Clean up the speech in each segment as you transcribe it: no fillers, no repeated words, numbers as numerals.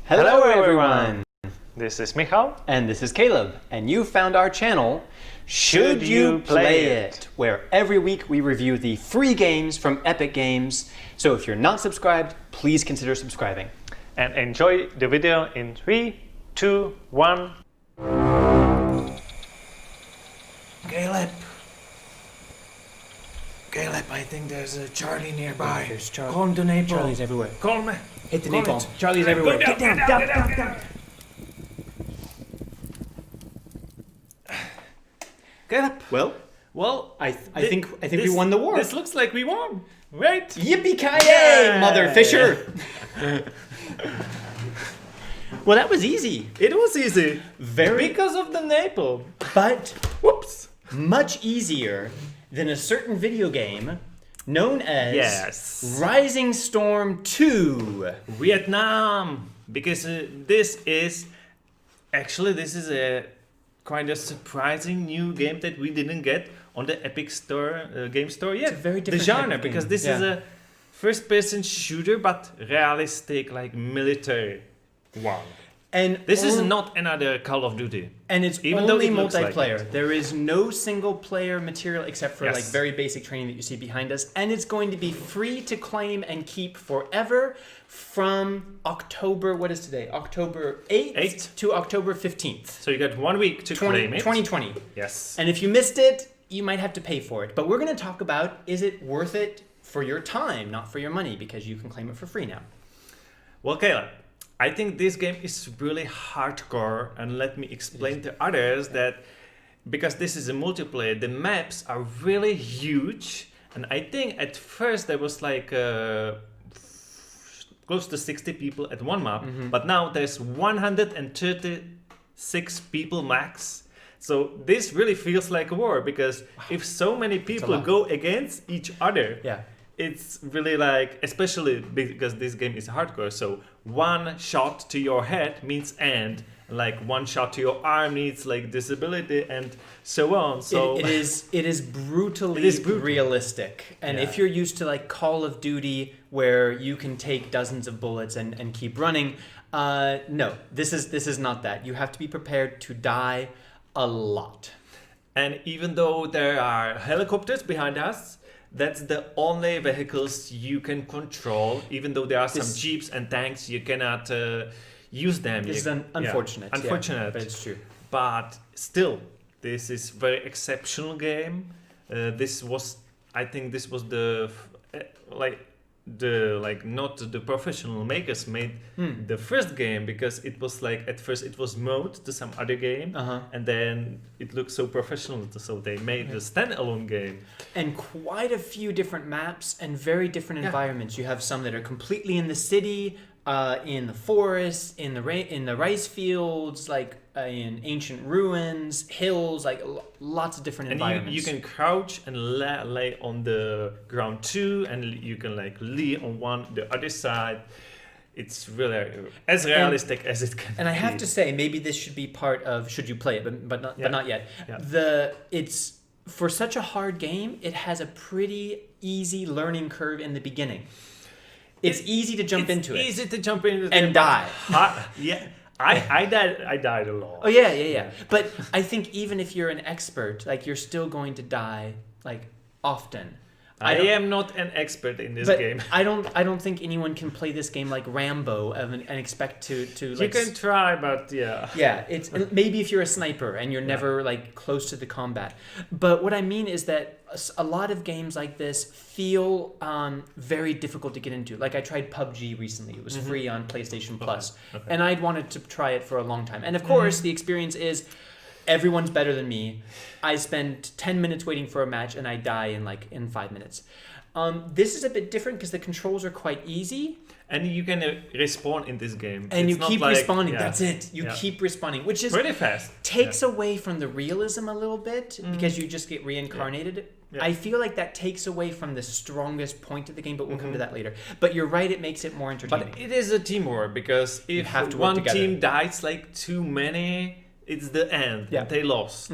Hello everyone! This is Michal. And this is Caleb, and you found our channel, Should You Play It? Where every week we review the free games from Epic Games. So if you're not subscribed, please consider subscribing. And enjoy the video in 3, 2, 1. Caleb, I think there's a Charlie nearby. There's Charlie. Call him to napalm. Charlie's everywhere. Call me. Hit the Call napalm. it. Charlie's everywhere. Get down. Caleb. Well, I think we won the war. This looks like we won, right? Yippee-ki-yay, Mother Fisher! Well, that was easy. It was easy. Very, Because of the napalm. but Whoops. much easier than a certain video game known as Yes. Rising Storm 2. Vietnam. Because this is a kind of surprising new game that we didn't get on the Epic Store game store yet. It's a very different the genre, type of game. because this Yeah. is a first-person shooter, but realistic, like military one. And This is not another Call of Duty. And it's Even though only it looks like multiplayer. it. There is no single player material except for Yes. like very basic training that you see behind us. And it's going to be free to claim and keep forever from October, what is today? October 8th to October 15th. So you got 1 week to claim it. 2020. Yes. And if you missed it, you might have to pay for it. But we're going to talk about, is it worth it for your time, not for your money, because you can claim it for free now. Well, Caleb, I think this game is really hardcore, and let me explain to others that because this is a multiplayer, the maps are really huge, and I think at first there was like close to 60 people at one map, but now there's 136 people max. So this really feels like a war, because if so many people lot. go against each other, Yeah. it's really like, especially because this game is hardcore, so one shot to your head means end, like one shot to your arm needs like disability, and so on. So it is brutally realistic. And Yeah. if you're used to like Call of Duty, where you can take dozens of bullets and keep running, no, this is not that. You have to be prepared to die a lot. and even though there are helicopters behind us, that's the only vehicles you can control. Even though there are some jeeps and tanks, you cannot use them. This is unfortunate. Yeah. Unfortunate, yeah, but it's true. But still, this is very exceptional game. I think this was not the professional makers made the first game, because it was like at first it was mode to some other game, and then it looked so professional, so they made the standalone game. And quite a few different maps and very different environments. You have some that are completely in the city, in the forest, in the rice fields, like in ancient ruins, hills, like lots of different environments. And you can crouch and lay on the ground too, and you can like lay on the other side. It's really as realistic as it can. And I have be. to say, maybe this should be part of Should You Play It, but not yet. Yeah. It's for such a hard game, it has a pretty easy learning curve in the beginning. It's easy to jump into it. It's easy to jump into and die. Yeah. I died a lot. Oh yeah. But I think even if you're an expert, like you're still going to die like often. I am not an expert in this game. I don't think anyone can play this game like Rambo and expect to You like. can try, but yeah. Yeah, it's maybe if you're a sniper and you're never like close to the combat. But what I mean is that a lot of games like this feel very difficult to get into. Like I tried PUBG recently. It was free on PlayStation Plus, and I'd wanted to try it for a long time. And of course, the experience is everyone's better than me. I spend 10 minutes waiting for a match and I die in 5 minutes. This is a bit different because the controls are quite easy. And you can respawn in this game. And It's you not keep like- respawning. yeah. That's it. You keep respawning, which is pretty fast. takes away from the realism a little bit because you just get reincarnated. Yeah. I feel like that takes away from the strongest point of the game, but we'll come to that later. But you're right, it makes it more entertaining. But it is a teamwork, because if have to work one together. team dies like too many, it's the end. Yeah. And they lost.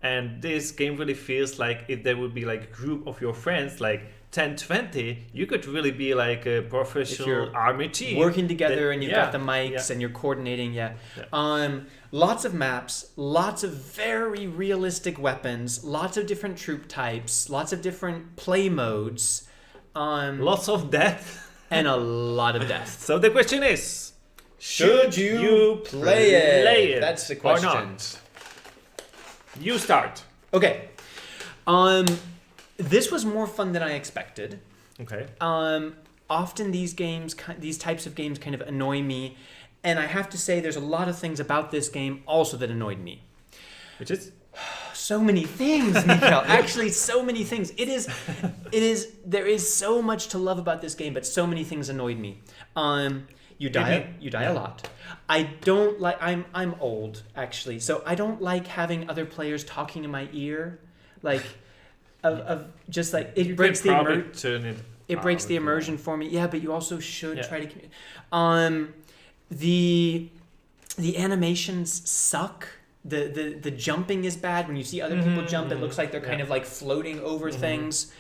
And this game really feels like if there would be like a group of your friends, like 10, 20, you could really be like a professional army team. Working together and you've got the mics and you're coordinating, lots of maps, lots of very realistic weapons, lots of different troop types, lots of different play modes. Lots of death. And a lot of death. So the question is, should you play it? That's the question. Or not? You start. Okay. This was more fun than I expected. Okay. Often these types of games kind of annoy me, and I have to say there's a lot of things about this game also that annoyed me. Which is? So many things, Mikhail. Actually, so many things. There is so much to love about this game, but so many things annoyed me. You die a lot. I don't like. I'm old actually, so I don't like having other players talking in my ear, like, of just like it breaks the immersion for me. Yeah, but you also should try to. The animations suck. The jumping is bad. When you see other people jump, it looks like they're kind of like floating over things.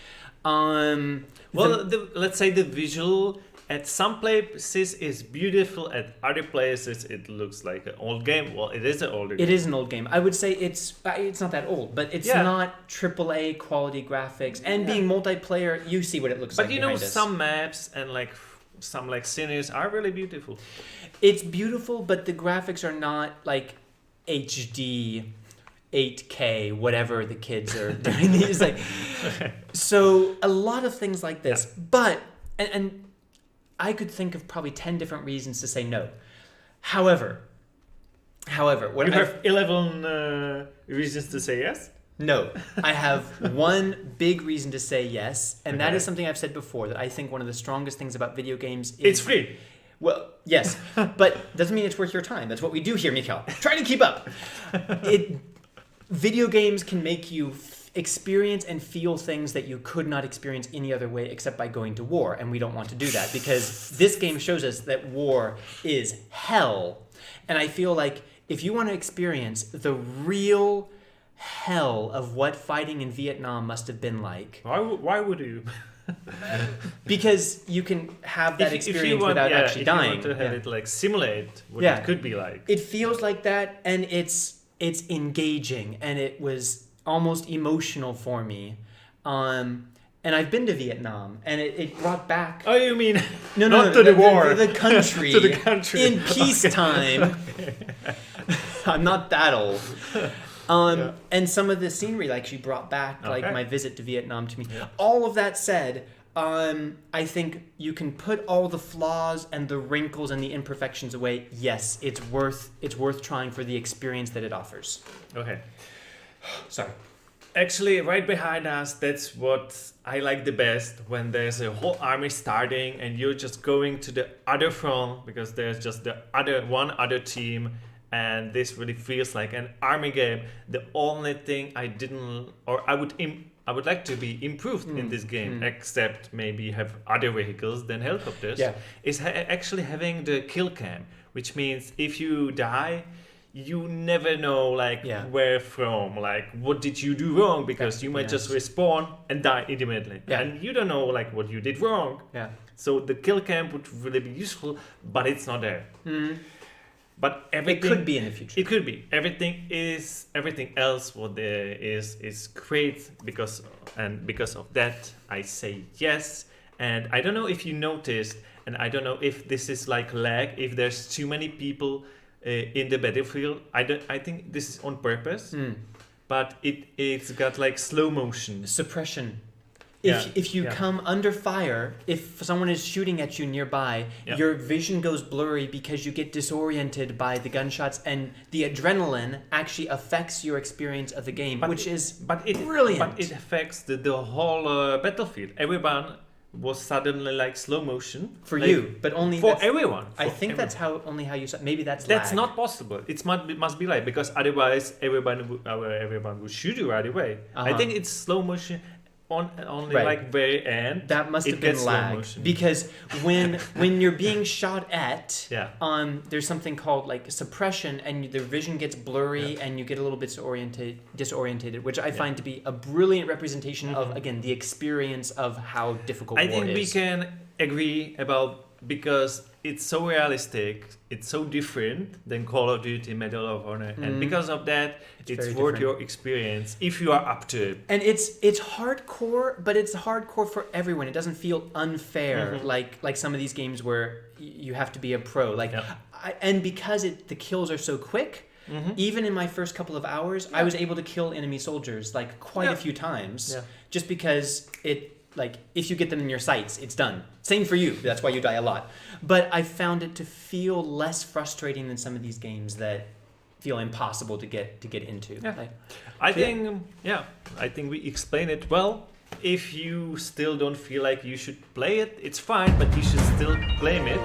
Let's say the visual at some places is beautiful. At other places, it looks like an old game. Well, it is an older game. It is an old game. I would say it's not that old, but it's not AAA quality graphics. And being multiplayer, you see what it looks like. But you know, some maps and like some like sceneries are really beautiful. It's beautiful, but the graphics are not like HD, 8K, whatever the kids are doing these. Like, so a lot of things like this, but and I could think of probably 10 different reasons to say no. However, what you have 11 reasons to say yes? No, I have one big reason to say yes, and that is something I've said before, that I think one of the strongest things about video games is... It's free. Well, yes, but doesn't mean it's worth your time. That's what we do here, Mikhail. Try to keep up. Video games can make you experience and feel things that you could not experience any other way except by going to war, and we don't want to do that because this game shows us that war is hell. And I feel like if you want to experience the real hell of what fighting in Vietnam must have been like... Why would you? Because you can have that experience without actually dying. If you want to have it like simulate what it could be like. It feels like that, and it's engaging, and it was almost emotional for me. And I've been to Vietnam, and it brought back... Oh, you mean not to the war. The country. To the country. In peacetime. I'm not that old. And some of the scenery, like, she brought back, like, my visit to Vietnam to me. Yeah. All of that said, I think you can put all the flaws and the wrinkles and the imperfections away. Yes, it's worth trying for the experience that it offers. Okay. Sorry. Actually, right behind us, that's what I like the best, when there's a whole army starting and you're just going to the other front because there's just one other team. And this really feels like an army game. The only thing I would like to be improved in this game, except maybe have other vehicles than helicopters, is actually having the kill cam, which means if you die, you never know where from, like what did you do wrong, because you might just respawn and die immediately, and you don't know like what you did wrong. So the kill cam would really be useful, but it's not there. But everything, it could be in the future. It could be. Everything else what there is great, because of that I say yes. And I don't know if you noticed, and I don't know if this is like lag, if there's too many people in the battlefield. I think this is on purpose, but it's got like slow motion suppression. If you come under fire, if someone is shooting at you nearby, your vision goes blurry because you get disoriented by the gunshots, and the adrenaline actually affects your experience of the game, which is brilliant. But it affects the whole battlefield. Everyone was suddenly like slow motion for you, but only for everyone. I think that's how you saw. Maybe that's lag. Not possible. It must be lag, because otherwise everyone would shoot you right away. I think it's slow motion. only Right. like very end. That must it have been gets slow lag motion. because when you're being shot at, Yeah. there's something called like suppression, and the vision gets blurry, and you get a little bit disorientated, which I find to be a brilliant representation of again the experience of how difficult I war think is. we can agree about because it's so realistic, it's so different than Call of Duty, Medal of Honor, and because of that, it's very worth different. your experience if you are up to it. And it's hardcore, but it's hardcore for everyone. It doesn't feel unfair like some of these games where you have to be a pro. Like, and because the kills are so quick, even in my first couple of hours, I was able to kill enemy soldiers like quite a few times, just because like if you get them in your sights, it's done. Same for you. That's why you die a lot. But I found it to feel less frustrating than some of these games that feel impossible to get into. Yeah. Like, I think we explain it well. If you still don't feel like you should play it, it's fine, but you should still claim it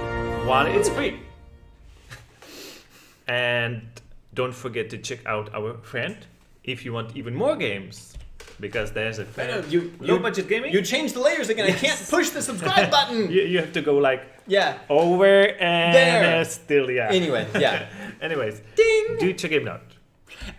while it's free. And don't forget to check out our friend if you want even more games. Because there's a low budget gaming. You changed the layers again. I can't push the subscribe button. You have to go like Yeah. over and There. still Anyway, yeah. Anyways, Ding. do check him out.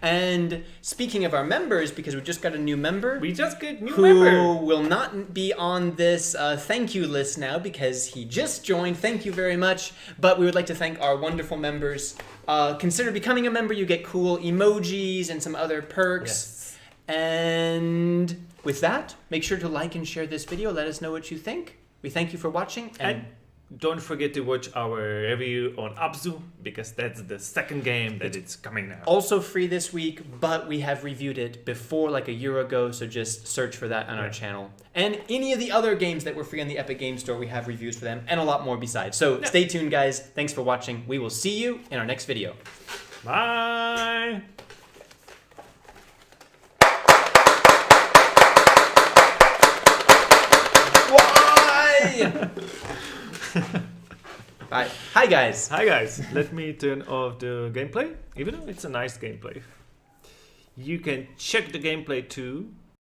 And speaking of our members, because we just got a new member. We just get new who member. will not be on this thank you list now because he just joined. Thank you very much. But we would like to thank our wonderful members. Consider becoming a member. You get cool emojis and some other perks. Yes. And with that, make sure to like and share this video. Let us know what you think. We thank you for watching. And don't forget to watch our review on Abzu because that's the second game that it's coming now. Also free this week, but we have reviewed it before like a year ago, so just search for that on our channel. And any of the other games that were free on the Epic Games Store, we have reviews for them and a lot more besides. So stay tuned, guys. Thanks for watching. We will see you in our next video. Bye. Why? Bye. Hi, guys. Hi guys, let me turn off the gameplay, even though it's a nice gameplay. You can check the gameplay too